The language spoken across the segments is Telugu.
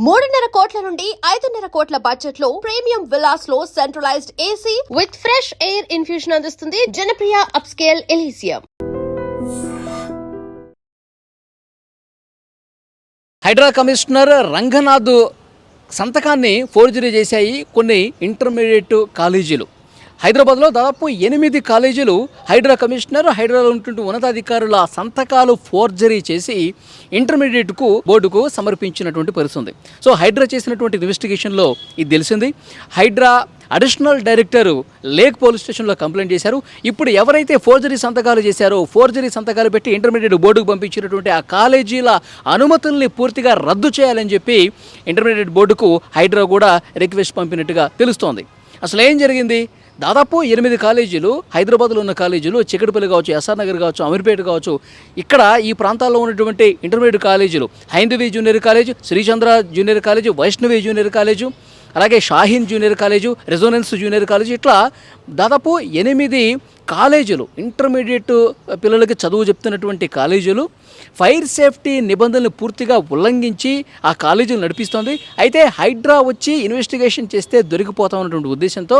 3.5 కోట్ల నుండి 5.5 కోట్ల బడ్జెట్ లో ప్రీమియం విల్లాస్ లో centralized AC with fresh air infusion అందిస్తుంది Janapriya upscale Elysium. HYDRAA commissioner Ranganath సంతకాన్ని ఫోర్జరీ చేశాయి కొన్ని ఇంటర్మీడియట్ కాలేజీలు. హైదరాబాద్లో దాదాపు 8 కాలేజీలు హైడ్రా కమిషనర్, హైడ్రాలో ఉన్నటువంటి ఉన్నతాధికారుల సంతకాలు ఫోర్జరీ చేసి ఇంటర్మీడియట్కు బోర్డుకు సమర్పించినటువంటి పరిస్థితి. సో హైడ్రా చేసినటువంటి ఇన్వెస్టిగేషన్లో ఇది తెలిసింది. HYDRAA additional director lake police స్టేషన్లో కంప్లైంట్ చేశారు. ఇప్పుడు ఎవరైతే ఫోర్జరీ సంతకాలు చేశారో, ఫోర్జరీ సంతకాలు పెట్టి ఇంటర్మీడియట్ బోర్డుకు పంపించినటువంటి ఆ కాలేజీల అనుమతుల్ని పూర్తిగా రద్దు చేయాలని చెప్పి ఇంటర్మీడియట్ బోర్డుకు హైడ్రా కూడా రిక్వెస్ట్ పంపినట్టుగా తెలుస్తోంది. అసలు ఏం జరిగింది? దాదాపు 8 కాలేజీలు, హైదరాబాద్లో ఉన్న కాలేజీలు, చిక్కడపల్లి కావచ్చు, ఎస్ఆర్ నగర్ కావచ్చు, అమీర్పేట కావచ్చు, ఇక్కడ ఈ ప్రాంతాల్లో ఉన్నటువంటి ఇంటర్మీడియట్ కాలేజీలు Haindavi junior college, Srichandra junior college, Vaishnavi junior college, అలాగే Shaheen junior college, Resonance junior college, ఇట్లా దాదాపు 8 కాలేజీలు ఇంటర్మీడియట్ పిల్లలకి చదువు చెప్తున్నటువంటి కాలేజీలు ఫైర్ సేఫ్టీ నిబంధనలు పూర్తిగా ఉల్లంఘించి ఆ కాలేజీలు నడిపిస్తోంది. అయితే హైడ్రా వచ్చి ఇన్వెస్టిగేషన్ చేస్తే దొరికిపోతామన్నటువంటి ఉద్దేశంతో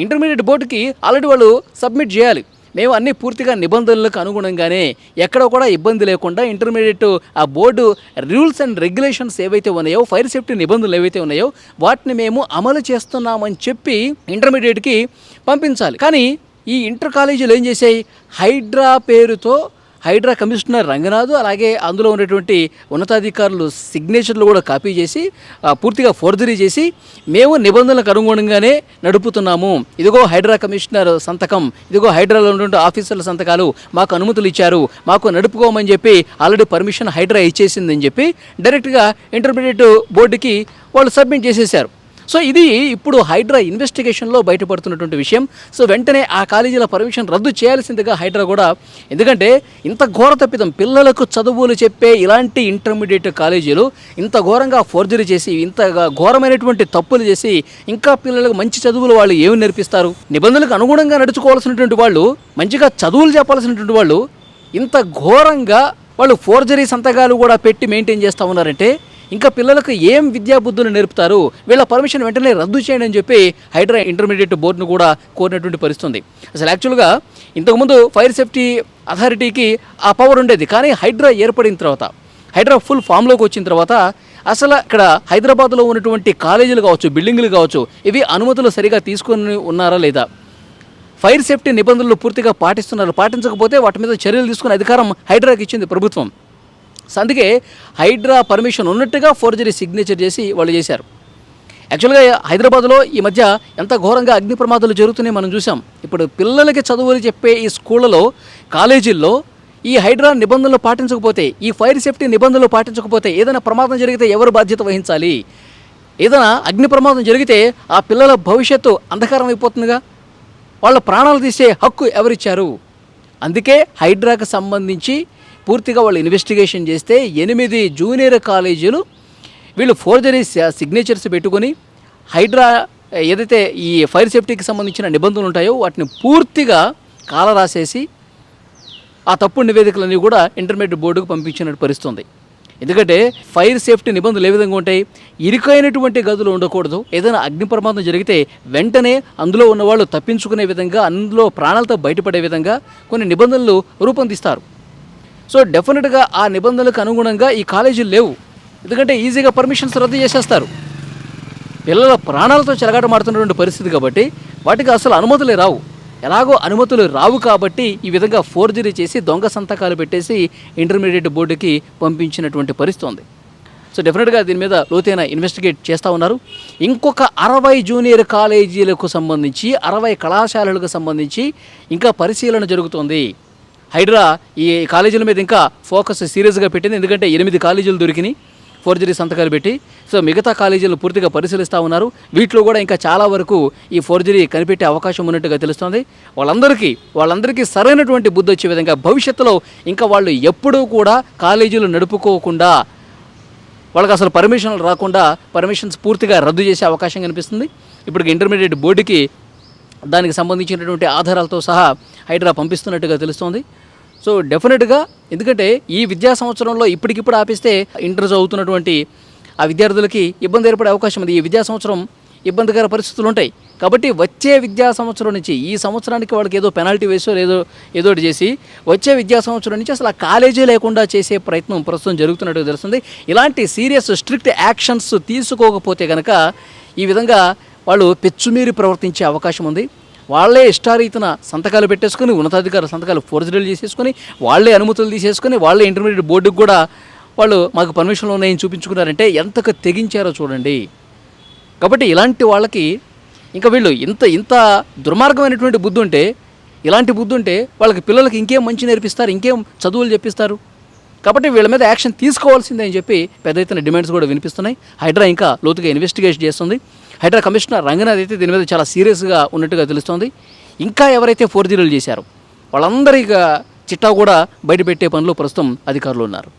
ఇంటర్మీడియట్ బోర్డుకి ఆల్రెడీ వాళ్ళు సబ్మిట్ చేయాలి. మేము అన్ని పూర్తిగా నిబంధనలకు అనుగుణంగానే ఎక్కడ కూడా ఇబ్బంది లేకుండా ఇంటర్మీడియట్ ఆ బోర్డు రూల్స్ అండ్ రెగ్యులేషన్స్ ఏవైతే ఉన్నాయో, ఫైర్ సేఫ్టీ నిబంధనలు ఏవైతే ఉన్నాయో వాటిని మేము అమలు చేస్తున్నామని చెప్పి ఇంటర్మీడియట్కి పంపించాలి. కానీ ఈ ఇంటర్ కాలేజీలు ఏం చేశాయి? హైడ్రా పేరుతో హైడ్రా కమిషనర్ రంగనాథ్, అలాగే అందులో ఉన్నటువంటి ఉన్నతాధికారులు సిగ్నేచర్లు కూడా కాపీ చేసి పూర్తిగా ఫోర్జరీ చేసి మేము నిబంధనలకు అనుగుణంగానే నడుపుతున్నాము, ఇదిగో హైడ్రా కమిషనర్ సంతకం, ఇదిగో హైడ్రాలో ఉన్నటువంటి ఆఫీసర్ల సంతకాలు, మాకు అనుమతులు ఇచ్చారు, మాకు నడుపుకోమని చెప్పి ఆల్రెడీ పర్మిషన్ హైడ్రా ఇచ్చేసిందని చెప్పి డైరెక్ట్గా ఇంటర్మీడియట్ బోర్డుకి వాళ్ళు సబ్మిట్ చేసేశారు. సో ఇది ఇప్పుడు హైడ్రా ఇన్వెస్టిగేషన్లో బయటపడుతున్నటువంటి విషయం. సో వెంటనే ఆ కాలేజీల పర్మిషన్ రద్దు చేయాల్సిందిగా హైడ్రా కూడా, ఎందుకంటే ఇంత ఘోర తప్పిదం, పిల్లలకు చదువులు చెప్పే ఇలాంటి ఇంటర్మీడియట్ కాలేజీలు ఇంత ఘోరంగా ఫోర్జరీ చేసి, ఇంత ఘోరమైనటువంటి తప్పులు చేసి ఇంకా పిల్లలకు మంచి చదువులు వాళ్ళు ఏమి నేర్పిస్తారు? నిబంధనలకు అనుగుణంగా నడుచుకోవాల్సినటువంటి వాళ్ళు, మంచిగా చదువులు చెప్పాల్సినటువంటి వాళ్ళు ఇంత ఘోరంగా వాళ్ళు ఫోర్జరీ సంతకాలు కూడా పెట్టి మెయింటైన్ చేస్తూ ఉన్నారంటే ఇంకా పిల్లలకు ఏం విద్యాబుద్ధులు నేర్పుతారు? వీళ్ళ పర్మిషన్ వెంటనే రద్దు చేయండి అని చెప్పి హైడ్రా ఇంటర్మీడియట్ బోర్డును కూడా కోరినటువంటి పరిస్థితి. అసలు యాక్చువల్గా ఇంతకుముందు ఫైర్ సేఫ్టీ అథారిటీకి ఆ పవర్ ఉండేది. కానీ హైడ్రా ఏర్పడిన తర్వాత, హైడ్రా ఫుల్ ఫామ్లోకి వచ్చిన తర్వాత అసలు ఇక్కడ హైదరాబాద్లో ఉన్నటువంటి కాలేజీలు కావచ్చు, బిల్డింగులు కావచ్చు, ఇవి అనుమతులు సరిగా తీసుకొని ఉన్నారా లేదా, ఫైర్ సేఫ్టీ నిబంధనలు పూర్తిగా పాటిస్తున్నారు, పాటించకపోతే వాటి మీద చర్యలు తీసుకునే అధికారం హైడ్రాకి ఇచ్చింది ప్రభుత్వం. అందుకే హైడ్రా పర్మిషన్ ఉన్నట్టుగా ఫోర్జరీ సిగ్నేచర్ చేసి వాళ్ళు చేశారు. యాక్చువల్గా హైదరాబాద్లో ఈ మధ్య ఎంత ఘోరంగా అగ్ని ప్రమాదాలు జరుగుతున్నాయి మనం చూసాం. ఇప్పుడు పిల్లలకి చదువులు చెప్పే ఈ స్కూళ్ళలో, కాలేజీల్లో ఈ హైడ్రా నిబంధనలు పాటించకపోతే, ఈ ఫైర్ సేఫ్టీ నిబంధనలు పాటించకపోతే ఏదైనా ప్రమాదం జరిగితే ఎవరు బాధ్యత వహించాలి? ఏదైనా అగ్ని ప్రమాదం జరిగితే ఆ పిల్లల భవిష్యత్తు అంధకారం అయిపోతుందిగా, వాళ్ళ ప్రాణాలు తీసే హక్కు ఎవరిచ్చారు? అందుకే హైడ్రాకు సంబంధించి పూర్తిగా వాళ్ళు ఇన్వెస్టిగేషన్ చేస్తే 8 జూనియర్ కాలేజీలు వీళ్ళు ఫోర్జరీ సిగ్నేచర్స్ పెట్టుకొని హైడ్రా ఏదైతే ఈ ఫైర్ సేఫ్టీకి సంబంధించిన నిబంధనలు ఉంటాయో వాటిని పూర్తిగా కాలరాసేసి ఆ తప్పుడు నివేదికలన్నీ కూడా ఇంటర్మీడియట్ బోర్డుకు పంపించినట్టు పరిస్థితుంది. ఎందుకంటే ఫైర్ సేఫ్టీ నిబంధనలు ఏ విధంగా ఉంటాయి? ఇరుకైనటువంటి గదులు ఉండకూడదు, ఏదైనా అగ్ని ప్రమాదం జరిగితే వెంటనే అందులో ఉన్నవాళ్ళు తప్పించుకునే విధంగా, అందులో ప్రాణాలతో బయటపడే విధంగా కొన్ని నిబంధనలు రూపొందిస్తారు. సో డెఫినెట్గా ఆ నిబంధనలకు అనుగుణంగా ఈ కాలేజీలు లేవు. ఎందుకంటే ఈజీగా పర్మిషన్స్ రద్దు చేసేస్తారు. పిల్లల ప్రాణాలతో చెలగాటమాడుతున్నటువంటి పరిస్థితి కాబట్టి వాటికి అసలు అనుమతులే రావు. ఎలాగో అనుమతులు రావు కాబట్టి ఈ విధంగా ఫోర్జరీ చేసి దొంగ సంతకాలు పెట్టేసి ఇంటర్మీడియట్ బోర్డుకి పంపించినటువంటి పరిస్థితి ఉంది. సో డెఫినెట్గా దీని మీద లోతైన ఇన్వెస్టిగేట్ చేస్తూ ఉన్నారు. ఇంకొక 60 జూనియర్ కాలేజీలకు సంబంధించి, 60 కళాశాలలకు సంబంధించి ఇంకా పరిశీలన జరుగుతోంది. హైడ్రా ఈ కాలేజీల మీద ఇంకా ఫోకస్ సీరియస్గా పెట్టింది. ఎందుకంటే 8 కాలేజీలు దొరికినాయి ఫోర్జరీ సంతకాలు పెట్టి. సో మిగతా కాలేజీలను పూర్తిగా పరిశీలిస్తూ ఉన్నారు. వీటిలో కూడా ఇంకా చాలా వరకు ఈ ఫోర్జరీ కనిపెట్టే అవకాశం ఉన్నట్టుగా తెలుస్తోంది. వాళ్ళందరికీ సరైనటువంటి బుద్ధి వచ్చే విధంగా భవిష్యత్తులో ఇంకా వాళ్ళు ఎప్పుడూ కూడా కాలేజీలు నడుపుకోకుండా, వాళ్ళకి అసలు పర్మిషన్లు రాకుండా పర్మిషన్స్ పూర్తిగా రద్దు చేసే అవకాశం కనిపిస్తుంది. ఇప్పటికి ఇంటర్మీడియట్ బోర్డుకి దానికి సంబంధించినటువంటి ఆధారాలతో సహా హైడ్రా పంపిస్తున్నట్టుగా తెలుస్తోంది. సో డెఫినెట్గా, ఎందుకంటే ఈ విద్యా సంవత్సరంలో ఇప్పటికిప్పుడు ఆపిస్తే ఇంటర్ చదువుతున్నటువంటి ఆ విద్యార్థులకి ఇబ్బంది ఏర్పడే అవకాశం ఉంది. ఈ విద్యా సంవత్సరం ఇబ్బందికర పరిస్థితులు ఉంటాయి. కాబట్టి వచ్చే విద్యా సంవత్సరం నుంచి ఈ సంవత్సరానికి వాళ్ళకి ఏదో పెనాల్టీ వేసో ఏదో ఒకటి చేసి వచ్చే విద్యా సంవత్సరం నుంచి అసలు ఆ కాలేజీ లేకుండా చేసే ప్రయత్నం ప్రస్తుతం జరుగుతున్నట్టు తెలుస్తుంది. ఇలాంటి సీరియస్ స్ట్రిక్ట్ యాక్షన్స్ తీసుకోకపోతే కనుక ఈ విధంగా వాళ్ళు పెచ్చుమీరి ప్రవర్తించే అవకాశం ఉంది. వాళ్ళే ఇష్టారీతన సంతకాలు పెట్టేసుకుని ఉన్నతాధికారుల సంతకాలు ఫోర్జరీలు చేసేసుకొని వాళ్ళే అనుమతులు తీసేసుకొని వాళ్ళే ఇంటర్మీడియట్ బోర్డుకు కూడా వాళ్ళు మాకు పర్మిషన్లు ఉన్నాయని చూపించుకున్నారంటే ఎంతకు తెగించారో చూడండి. కాబట్టి ఇలాంటి వాళ్ళకి ఇంకా వీళ్ళు ఇంత దుర్మార్గమైనటువంటి బుద్ధి ఉంటే, ఇలాంటి బుద్ధి ఉంటే వాళ్ళకి పిల్లలకి ఇంకేం మంచి నేర్పిస్తారు, ఇంకేం చదువులు చెప్పిస్తారు. కాబట్టి వీళ్ళ మీద యాక్షన్ తీసుకోవాల్సిందే అని చెప్పి పెద్ద ఎత్తున డిమాండ్స్ కూడా వినిపిస్తున్నాయి. హైడ్రా ఇంకా లోతుగా ఇన్వెస్టిగేషన్ చేస్తుంది. హైడ్రా కమిషనర్ రంగనాథ్ అయితే దీని మీద చాలా సీరియస్గా ఉన్నట్టుగా తెలుస్తోంది. ఇంకా ఎవరైతే ఫోర్జరీలు చేశారో వాళ్ళందరికీ చిట్టా కూడా బయటపెట్టే పనిలో ప్రస్తుతం అధికారులు ఉన్నారు.